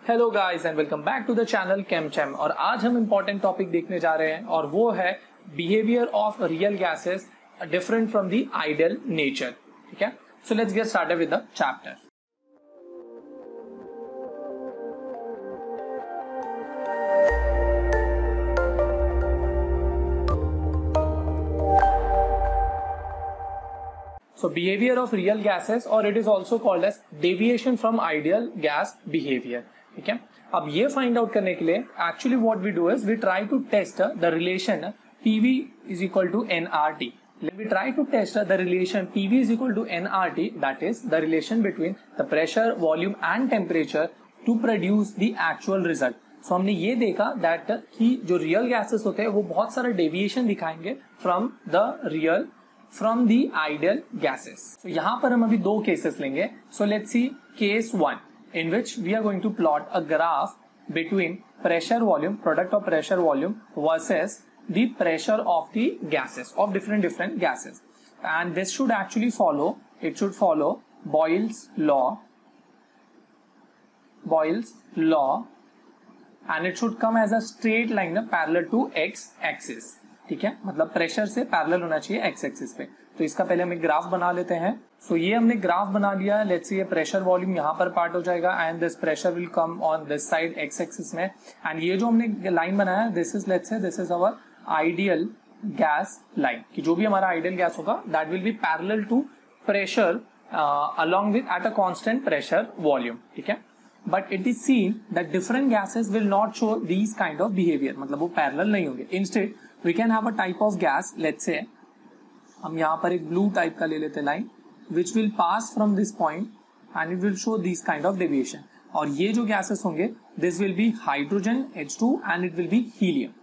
Hello guys and welcome back to the channel Kemchem. और आज हम इंपॉर्टेंट टॉपिक देखने जा रहे हैं और वो है behaviour of real gases different from the ideal nature. ठीक है, so let's get started with the chapter. So behavior of real gases or it is also called as deviation from ideal gas behavior. ठीक है, अब ये find out करने के लिए actually what we do is we try to test the relation PV is equal to nRT. We try to test the relation PV is equal to nRT, that is the relation between the pressure, volume and temperature to produce the actual result. So हमने ये देखा that कि जो real gases होते हैं वो बहुत सारा डेविएशन दिखाएंगे फ्रॉम द आइडियल गैसेस। तो यहाँ पर हम अभी दो केसेस लेंगे। So let's see case 1 in which we are going to plot a graph between pressure volume, product of pressure volume versus the pressure of the gases of different gases, and this should actually follow Boyle's law and it should come as a straight line parallel to x axis. ठीक है, मतलब pressure से parallel होना चाहिए x axis पे। तो इसका पहले हम एक ग्राफ बना लेते हैं। सो ये हमने ग्राफ बना लिया है। लेट्स से ये प्रेशर वॉल्यूम यहाँ पर पार्ट हो जाएगा and this pressure will come on this side X axis में। एंड ये जो हमने लाइन बनाया this is let's say this is our ideal gas line, कि जो भी हमारा आइडियल गैस होगा that will be parallel to pressure along with at a constant pressure volume. ठीक है, but it is seen that different gases will not show these kind of behavior, मतलब वो parallel नहीं होंगे। Instead we can have a type of gas, let's say हम यहाँ पर एक ब्लू टाइप का ले लेते हैं line which will pass from this point and it will show these kind of deviation. और ये जो गैसेस होंगे this will be hydrogen H2 and it will be helium.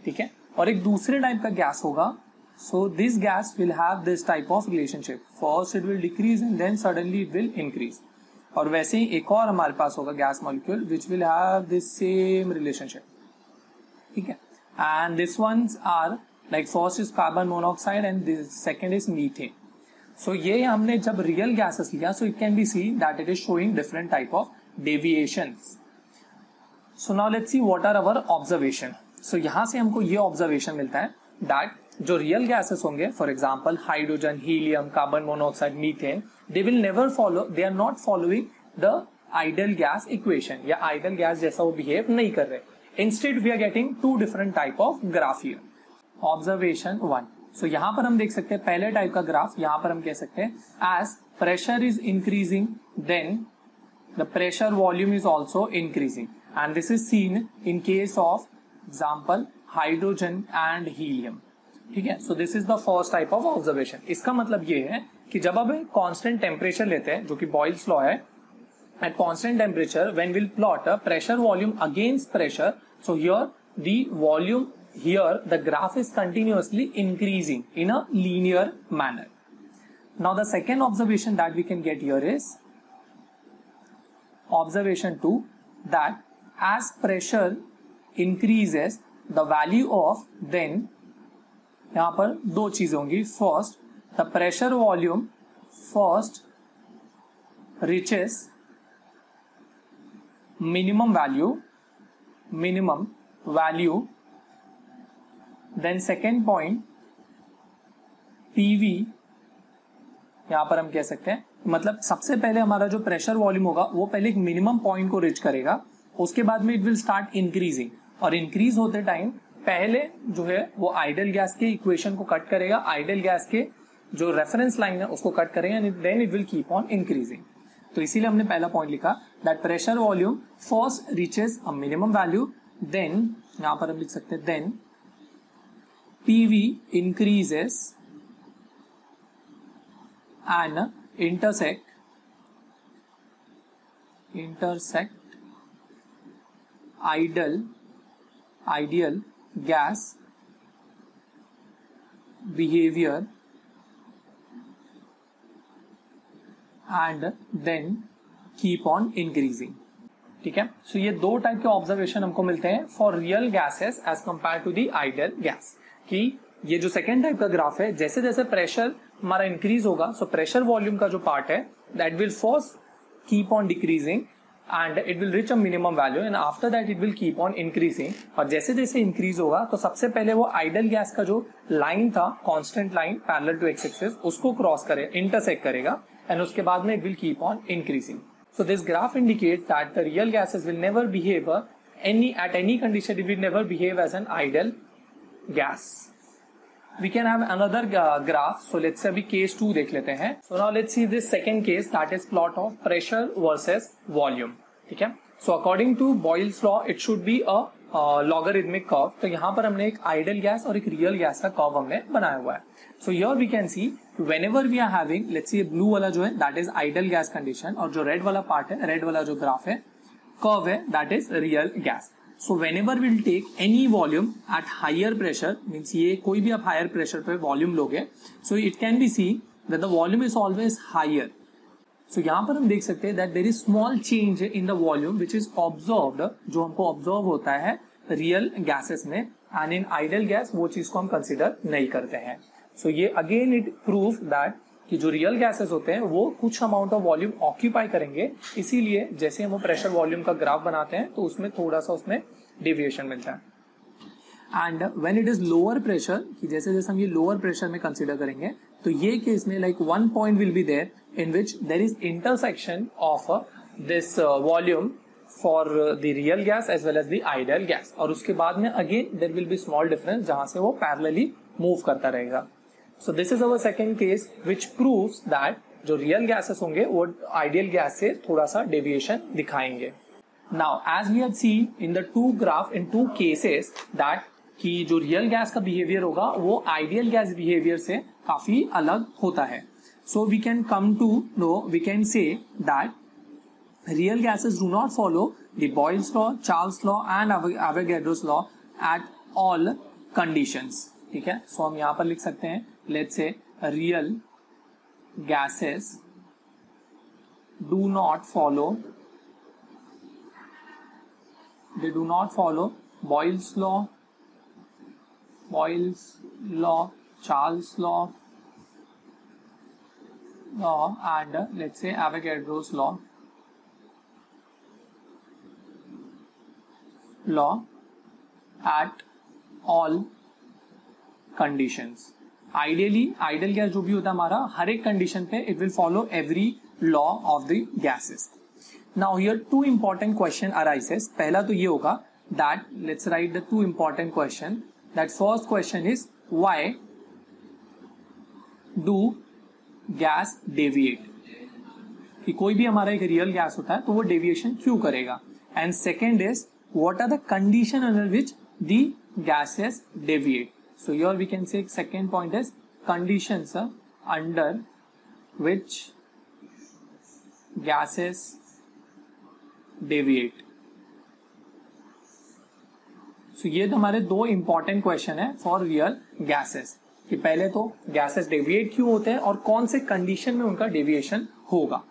ठीक है, और एक दूसरे टाइप का गैस होगा। So this gas will have this type of relationship. First it will decrease and then suddenly it will increase. और वैसे ही एक और हमारे पास होगा gas molecule which will have this same relationship. ठीक है, and this ones are like first is carbon monoxide and this second is methane. So ये हमने जब real gases लिया so it can be seen that it is showing different type of deviations. So now let's see what are our observation. So यहाँ से हमको ये observation मिलता है that जो real gases होंगे for example hydrogen, helium, carbon monoxide, methane, they will never follow, they are not following the ideal gas equation या ideal gas जैसा वो behave नहीं कर रहे। Instead we are getting two different type of graph here. Observation 1. So यहाँ पर हम देख सकते हैं पहले टाइप का ग्राफ, यहाँ पर हम कह सकते हैं as pressure is increasing then the pressure volume is also increasing and this is seen in case of example hydrogen and helium. ठीक है, so this is the first type of observation. इसका मतलब ये है कि जब अब constant temperature लेते हैं जो कि Boyle's law है, at constant temperature when we'll plot a pressure volume against pressure, so here the volume, here the graph is continuously increasing in a linear manner. Now the second observation that we can get here is observation 2, that as pressure increases the value of, then यहाँ पर दो चीजें होंगी। First the pressure volume first reaches minimum value, then second point PV, यहां पर हम कह सकते हैं मतलब सबसे पहले हमारा जो प्रेशर वॉल्यूम होगा वो पहले एक मिनिमम पॉइंट को रीच करेगा, उसके बाद में इट विल स्टार्ट इंक्रीजिंग और इंक्रीज होते टाइम पहले जो है वो आइडियल गैस के इक्वेशन को कट करेगा, आइडियल गैस के जो रेफरेंस लाइन है उसको कट करेगा and then it will keep on increasing. तो इसीलिए हमने पहला पॉइंट लिखा that pressure volume first reaches a minimum value, then यहां पर हम लिख सकते हैं then PV increases and intersect ideal gas behavior and then keep on increasing. ठीक है, सो ये दो टाइप के ऑब्जर्वेशन हमको मिलते हैं for real gases as compare to the ideal gas. कि ये जो सेकेंड टाइप का ग्राफ है जैसे जैसे प्रेशर हमारा इंक्रीज होगा सो प्रेशर वॉल्यूम का जो पार्ट है that will first keep on decreasing and it will reach a minimum value and after that it will keep on increasing. और जैसे जैसे इंक्रीज होगा तो सबसे पहले वो आइडल गैस का जो लाइन था, constant line parallel to X axis, उसको क्रॉस करे, इंटरसेक्ट करेगा एंड उसके बाद में it will keep on increasing. So this graph indicates that the real gases will never behave at any condition, it will never behave as an ideal gas. We can have another graph. So let's say अभी case 2 देख लेते हैं. So now let's see this second case, that is plot of pressure versus volume. ठीक है. So according to Boyle's law, it should be a logarithmic curve. तो यहाँ पर हमने एक ideal gas और एक real gas का curve हमने बनाया हुआ है. So here we can see whenever we are having, let's see blue वाला जो है that is ideal gas condition और जो red वाला part है, red वाला जो graph है, curve है, that is real gas. So whenever we'll take any volume at higher pressure, means ये कोई भी आप higher pressure पे volume लोगे, so it can be seen that the volume is always higher. So यहाँ पर हम देख सकते हैं that there is small change in the volume which is observed, जो हमको observe होता है real gases में, and in ideal gas वो चीज को हम consider नहीं करते हैं. So ये again it proves that कि जो रियल गैसेस होते हैं वो कुछ अमाउंट ऑफ वॉल्यूम ऑक्यूपाई करेंगे, इसीलिए जैसे हम वो प्रेशर वॉल्यूम का ग्राफ बनाते हैं तो उसमें थोड़ा सा उसमें डेविएशन मिलता है. And when it is lower pressure, कि जैसे जैसे हम ये लोअर प्रेशर में कंसीडर करेंगे तो ये केस में like one point will be there in which there is intersection of this volume for the real gas as well as the ideal gas, और उसके बाद में again there will be small difference जहां से वो parallelly move करता रहेगा. So this is our second case which proves that जो real gases होंगे वो ideal gas से थोड़ा सा deviation दिखाएंगे. Now as we have seen in the two graph in two cases that कि जो real gas का behavior होगा वो ideal gas behavior से काफी अलग होता है. So we can come to know, we can say that real gases do not follow the Boyle's law, Charles law and Avogadro's law at all conditions. ठीक है. So हम यहाँ पर लिख सकते हैं let's say real gases do not follow Boyle's law, Charles law and let's say Avogadro's law at all conditions. Ideally ideal gas जो भी होता है हमारा हर एक कंडीशन पे it will follow every law of the gases. Now here two important question arises. पहला तो ये होगा that let's write the two important question. That first question is why do gas deviate, कि कोई भी हमारा एक रियल गैस होता है तो वो डेविएशन क्यों करेगा. And second is what are the condition under which the gases deviate. So here we can say second point is conditions under which gases deviate. So ये तो हमारे दो important question है for real gases, कि पहले तो gases deviate क्यों होते हैं और कौन से condition में उनका deviation होगा.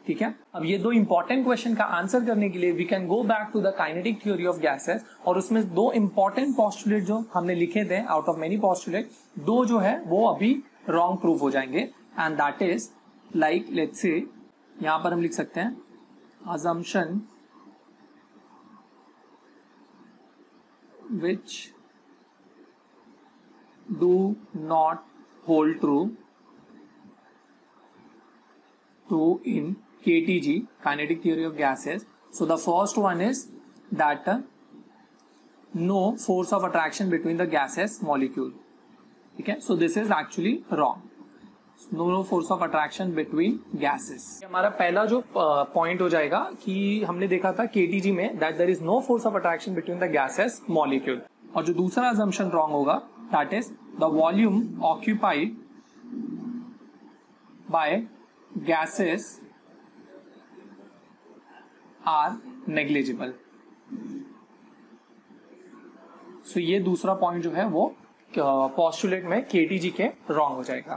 ठीक है. अब ये दो इंपॉर्टेंट क्वेश्चन का आंसर करने के लिए we can go back to the kinetic theory of gases, और उसमें दो इंपॉर्टेंट पोस्टुलेट जो हमने लिखे थे आउट ऑफ मेनी पोस्टुलेट, दो जो है वो अभी रॉन्ग प्रूव हो जाएंगे. And that is like let's say यहां पर हम लिख सकते हैं assumption which do not hold true in KTG, kinetic theory of gases. So the first one is that no force of attraction between the gaseous molecule. Okay, so this is actually wrong. No force of attraction between gases. हमारा पहला जो point हो जाएगा कि हमने देखा था KTG में that there is no force of attraction between the gaseous molecule. और जो दूसरा assumption wrong होगा that is the volume occupied by gases are negligible. So ये दूसरा पॉइंट जो है वो पोस्टुलेट में KTG के रॉन्ग हो जाएगा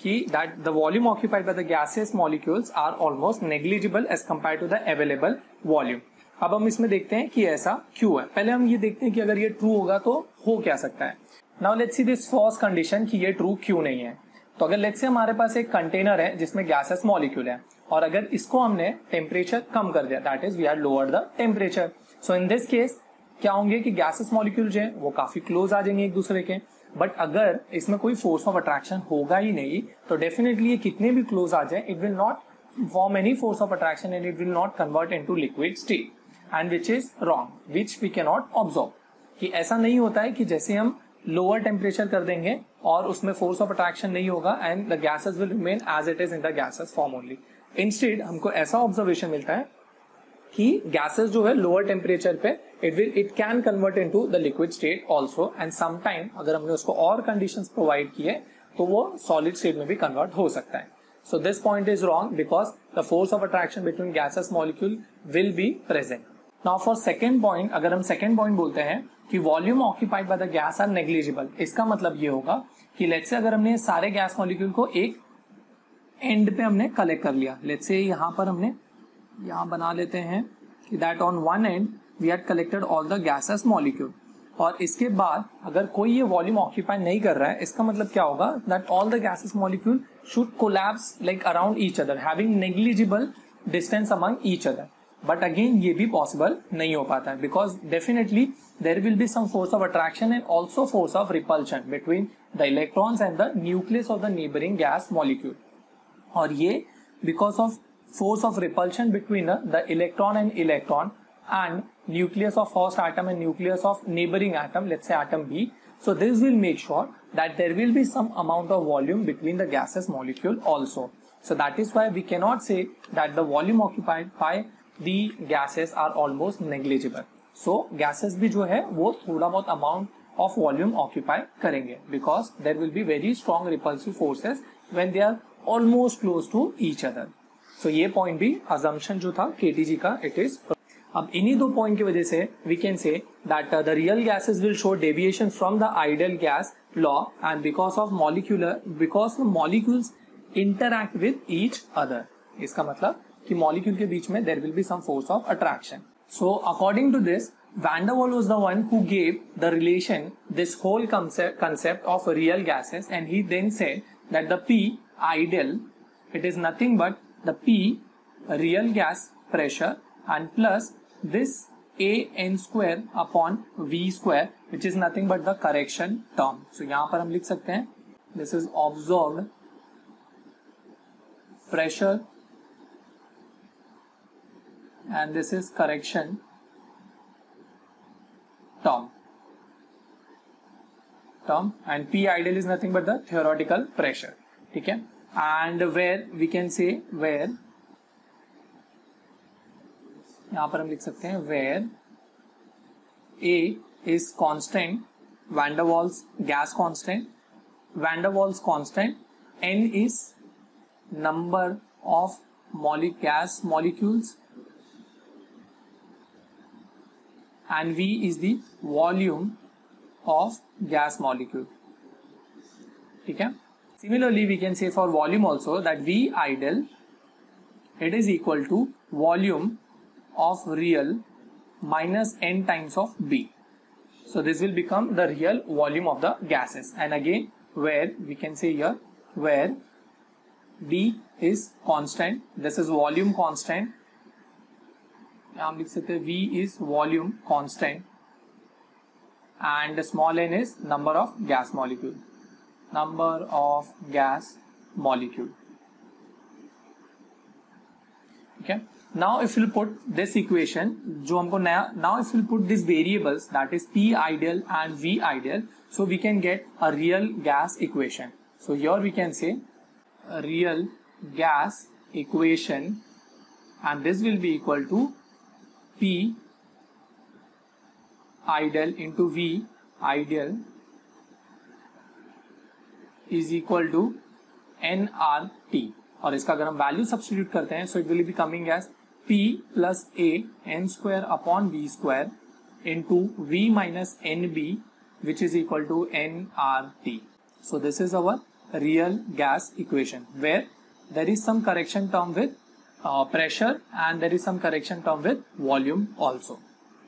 कि that the volume occupied by the gaseous molecules are almost negligible as compared to the available volume. अब हम इसमें देखते हैं कि ऐसा क्यों है. पहले हम ये देखते हैं कि अगर ये ट्रू होगा तो हो क्या सकता है. Now let's see this first condition कि ये ट्रू क्यों नहीं है. तो अगर लेट्स से हमारे पास एक कंटेनर है जिसमें गैसेस मॉलिक्यूल है और अगर इसको हमने टेम्परेचर कम कर दिया, that is we are lower the temperature. So in this case क्या होंगे कि गैसेस मॉलिक्यूल जो है वो काफी क्लोज आ जाएंगे एक दूसरे के। बट अगर इसमें कोई फोर्स ऑफ अट्रैक्शन होगा ही नहीं तो डेफिनेटली ये कितने भी क्लोज आ जाए, it will not form any force of attraction and it will not convert into liquid state, and which is wrong, which we can not observe. कि ऐसा नहीं होता है कि जैसे हम लोअर टेम्परेचर कर देंगे और उसमें फोर्स ऑफ अट्रैक्शन नहीं होगा and the gases will remain as it is in the gases form only. Instead हमको ऐसा ऑब्जर्वेशन मिलता है कि गैसेस जो है लोअर टेम्परेचर पे it can convert into the liquid state also, and some time अगर हमने उसको और कंडीशंस प्रोवाइड किए तो वो सॉलिड स्टेट में भी कन्वर्ट हो सकता है। So this point is wrong because the force of attraction between gases molecule will be present. Now for second point, अगर हम सेकेंड पॉइंट बोलते हैं कि volume occupied by the gas are negligible, इसका मतलब ये होगा कि लेट्स से अगर हमने सारे गैस मॉलिक्यूल को एक एंड पे हमने कलेक्ट कर लिया, लेट्स से यहां पर हमने यहां बना लेते हैं कि that on one and we had collected all the gases molecule, और इसके बाद अगर कोई ये वॉल्यूम ऑक्यूपाई नहीं कर रहा है, इसका मतलब क्या होगा that all the gases molecule should collapse like around each other having negligible distance among each other. But again ये भी पॉसिबल नहीं हो पाता है because definitely there will be some force of attraction and also force of repulsion between the electrons and the nucleus of the neighbouring gas molecule, और ये because of force of repulsion between the electron and electron and nucleus of first atom and nucleus of neighboring atom, let's say atom B. So this will make sure that there will be some amount of volume between the gaseous molecule also. So that is why we cannot say that the volume occupied by the gases are almost negligible. So gases भी जो है वो थोड़ा बहुत amount of volume occupy करेंगे because there will be very strong repulsive forces when they are almost close to each other. So ये point भी assumption जो था KTG का इट इज। अब इन्हीं दो पॉइंट की वजह से we can say that the real gases will show deviation from the ideal gas law and because molecules interact with each other. इसका मतलब कि मॉलिक्यूल के बीच में there will be some force of attraction. So according to this Van der Waals was the one who gave the relation, this whole concept of real gases, and he then said that the P ideal, it is nothing but the P real gas pressure and plus this a n square upon v square, which is nothing but the correction term. So यहाँ पर हम लिख सकते हैं this is observed pressure and this is correction term and P ideal is nothing but the theoretical pressure. ठीक है, and where we can say where, यहां पर हम लिख सकते हैं where A is constant, Van der Waals gas constant, Van der Waals constant, N is number of gas molecules and V is the volume of gas molecule. ठीक है, similarly we can say for volume also that V ideal it is equal to volume of real minus n times of B. So this will become the real volume of the gases, and again where we can say here where B is constant, this is volume constant, हम लिख सकते हैं V is volume constant and small n is number of gas molecule, okay. Now if you put this equation जो हमको नया, now if you put these variables that is P ideal and V ideal, so we can get a real gas equation. So here we can say a real gas equation and this will be equal to P ideal into V ideal is equal to nRT, और इसका अगर हम value substitute करते हैं so it will be coming as P plus A n square upon V square into V minus NB which is equal to nRT. So this is our real gas equation where there is some correction term with pressure and there is some correction term with volume also.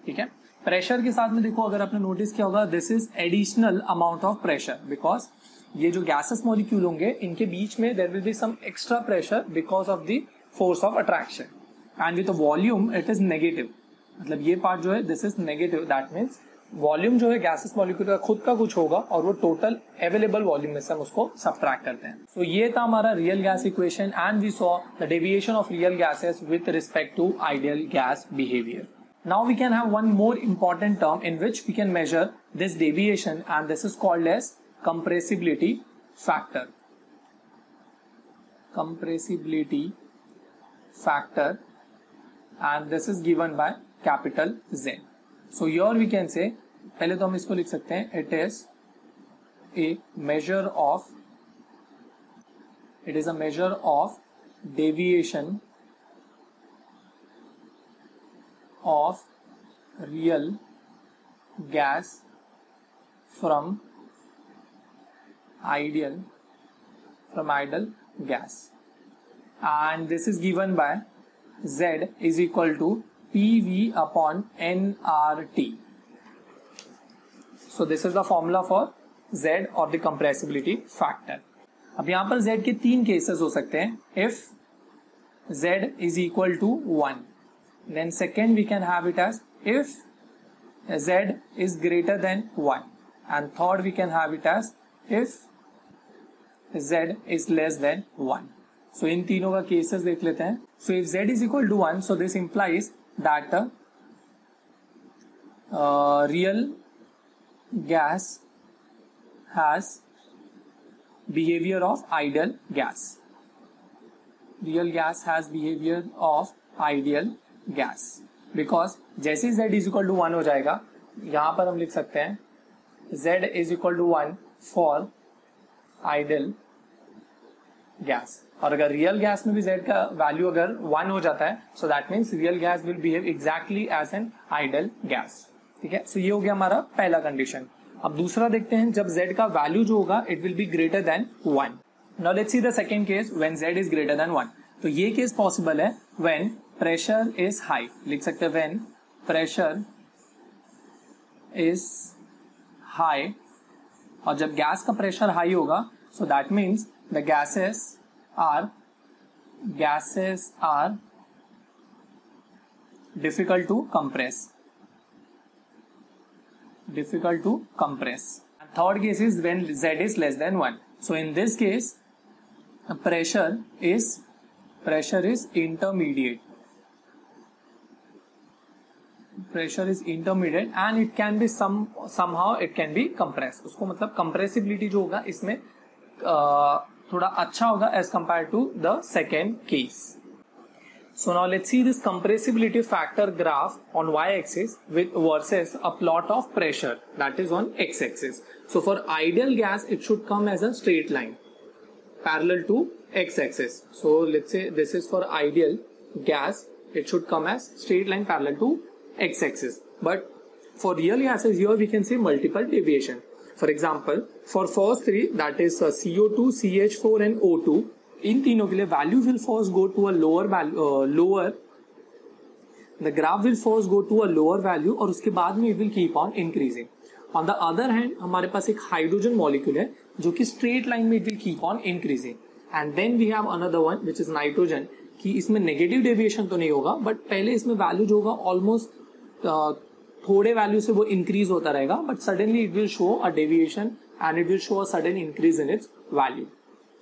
ठीक है, pressure के साथ में देखो अगर आपने notice किया होगा this is additional amount of pressure because ये जो गैसेस मॉलिक्यूल होंगे इनके बीच में there will be some extra pressure because of the force of attraction, and with volume it is negative, मतलब ये पार्ट जो है this is negative, that means volume जो है गैसेस मॉलिक्यूल का खुद का कुछ होगा और वो टोटल अवेलेबल वॉल्यूम में से हम उसको सब्ट्रैक्ट करते हैं. सो ये था हमारा real gas equation, and we saw the deviation of real gases with respect to ideal gas behaviour. Now we can have one more important term in which we can measure this deviation, and this is called as compressibility factor. Compressibility factor, and this is given by capital Z. So here we can say, पहले तो हम इसको लिख सकते हैं, it is a measure of deviation of real gas from ideal gas, and this is given by Z is equal to PV upon nRT. So this is the formula for Z or the compressibility factor. अब यहाँ पर Z के तीन cases हो सकते हैं. If Z is equal to 1, then second we can have it as if Z is greater than 1, and third we can have it as if Z is less than 1. So इन तीनों का cases देख लेते हैं. So if Z is equal to 1, so this implies that real gas has behavior of ideal gas. Real gas has behavior of ideal gas, because जैसे Z is equal to 1 हो जाएगा, यहां पर हम लिख सकते हैं Z is equal to 1 for ideal gas, और अगर रियल गैस में भी Z का वैल्यू अगर 1 हो जाता है, so that means real gas will behave exactly as an ideal gas. ठीक है, सो ये हो गया हमारा पहला कंडीशन. अब दूसरा देखते हैं, जब Z का वैल्यू जो होगा it will be greater than 1. Now let's see the second case when Z is greater than 1. तो ये केस पॉसिबल है व्हेन प्रेशर इज हाई, लिख सकते हैं व्हेन प्रेशर इज हाई, और जब गैस का प्रेशर हाई होगा, so that means the gases are difficult to compress. And third case is when Z is less than 1. So in this case, pressure is intermediate. Pressure is intermediate and it can be somehow it can be compressed. उसको मतलब compressibility जो होगा इसमें थोड़ा अच्छा होगा as compared to the second case. So now let's see this compressibility factor graph on y-axis with versus a plot of pressure that is on x-axis. So for ideal gas it should come as a straight line parallel to x-axis. So let's say this is for ideal gas, it should come as straight line parallel to x-axis. But for real gases here we can see multiple deviation. For example, for first three, that is CO2, CH4 and O2, इन तीनों के लिए value will first go to a lower value, the graph will first go to a lower value और उसके बाद में it will keep on increasing. On the other hand, हमारे पास एक hydrogen molecule है जो कि स्ट्रेट लाइन में it will keep on increasing. And then we have another one which is nitrogen, कि इसमें नेगेटिव डेविएशन तो नहीं होगा, बट पहले इसमें वैल्यू जो होगा ऑलमोस्ट थोड़े वैल्यू से वो इंक्रीज होता रहेगा, but suddenly it will show a deviation and it will show a sudden increase in its value.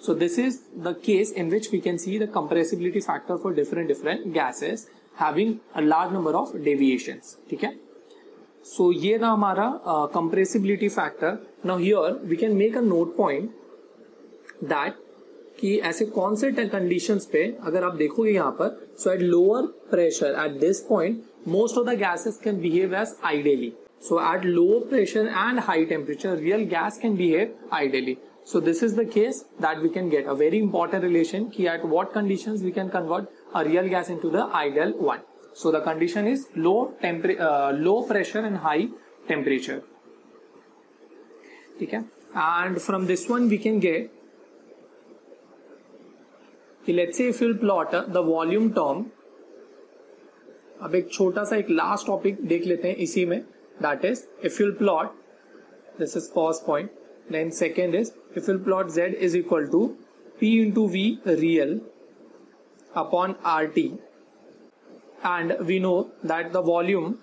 So this is the case in which we can see the compressibility factor for different gases having a large number of deviations. ठीक है, सो ये ना हमारा compressibility factor. Now here we can make a note point that कि ऐसे कौन से कंडीशंस पे अगर आप देखोगे यहाँ पर, so at lower pressure at this point most of the gases can behave as ideally. So at low pressure and high temperature, real gas can behave ideally. So this is the case that we can get a very important relation ki at what conditions we can convert a real gas into the ideal one. So the condition is low pressure and high temperature. Okay, and from this one we can get, let's say if you plot the volume term. अब एक छोटा सा एक last topic देख लेते हैं इसी में, that is if you plot, this is first point, then second is if you plot Z is equal to P into V real upon RT, and we know that the volume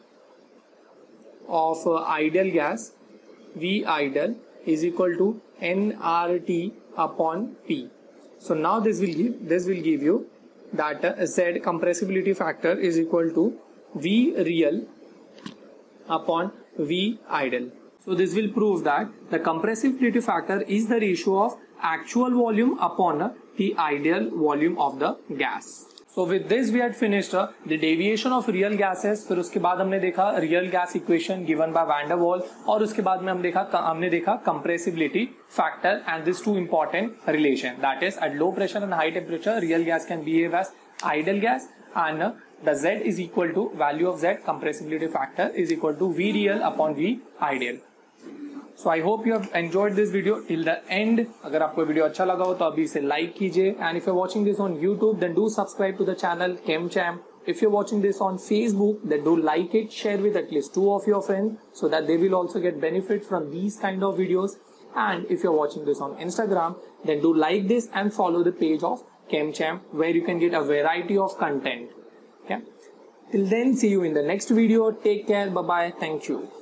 of ideal gas V ideal is equal to nRT upon P. So now this will give you that Z compressibility factor is equal to V real upon V ideal. So this will prove that the compressibility factor is the ratio of actual volume upon the ideal volume of the gas. So with this we had finished the deviation of real gases. फिर उसके बाद हमने देखा real gas equation given by Van der Waals, और उसके बाद में हमने देखा compressibility factor and these two important relation, that is at low pressure and high temperature real gas can behave as ideal gas, and the Z is equal to value of Z compressibility factor is equal to V real upon V ideal. So I hope you have enjoyed this video till the end. अगर आपको video अच्छा लगा हो तो अभी इसे like कीजिए, and if you're watching this on YouTube then do subscribe to the channel ChemChamp. If you're watching this on Facebook then do like it, share with at least 2 of your friends so that they will also get benefit from these kind of videos. And if you're watching this on Instagram then do like this and follow the page of ChemChamp where you can get a variety of content. Okay. Till then, see you in the next video. Take care. Bye bye. Thank you.